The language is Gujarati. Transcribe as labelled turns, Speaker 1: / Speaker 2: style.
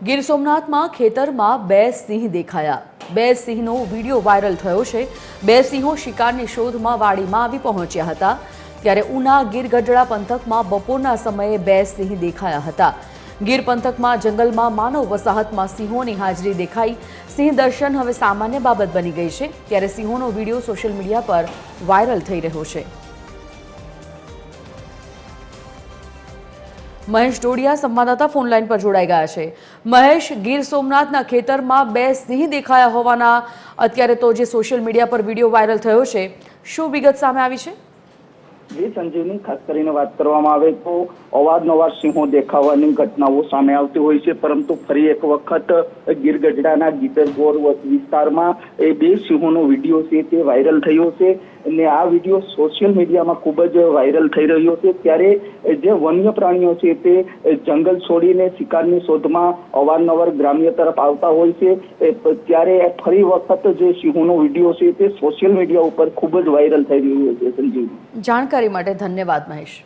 Speaker 1: ગીર સોમનાથમાં ખેતરમાં બે સિંહ દેખાયા। બે સિંહનો વિડીયો વાયરલ થયો છે। બે સિંહો શિકારની શોધમાં વાડીમાં આવી પહોંચ્યા હતા। ત્યારે ઉના ગીર ગઢડા પંથકમાં બપોરના સમયે બે સિંહ દેખાયા હતા। ગીર પંથકમાં જંગલમાં માનવ વસાહતમાં સિંહોની હાજરી દેખાઈ। સિંહ દર્શન હવે સામાન્ય બાબત બની ગઈ છે। ત્યારે સિંહોનો વિડીયો સોશિયલ મીડિયા પર વાયરલ થઈ રહ્યો છે। મહેશ ડોડિયા સંવાદદાતા ફોન લાઈન પર જોડાઈ ગયા છે। મહેશ, ગીર સોમનાથના ખેતરમાં બે સિંહ દેખાયા હોવાના અત્યારે તો જે સોશિયલ મીડિયા પર વિડીયો વાયરલ થયો છે, શું વિગત સામે આવી છે?
Speaker 2: જે સંજીવની ખાસ કરીને વાત કરવામાં આવે તો અવારનવાર સિંહો દેખાવાની ઘટનાઓ સામે આવતી હોય છે, પરંતુ ફરી એક વખત ગીર ગઢડાના ગીતરગોર વિસ્તારમાં એ બે સિંહોનો વિડીયો છે તે વાયરલ થયો છે અને આ વિડીયો સોશિયલ મીડિયામાં ખૂબ જ વાયરલ થઈ રહ્યો છે। ત્યારે જે વન્ય પ્રાણીઓ છે તે જંગલ છોડીને શિકારની શોધમાં અવારનવાર ગ્રામ્ય તરફ આવતા હોય છે, ત્યારે ફરી વખત જે સિંહોનો વિડીયો છે તે સોશિયલ મીડિયા ઉપર ખૂબ જ વાયરલ થઈ રહ્યો છે। સંજીવ,
Speaker 1: જાણકારી માટે ધન્યવાદ મહેશ।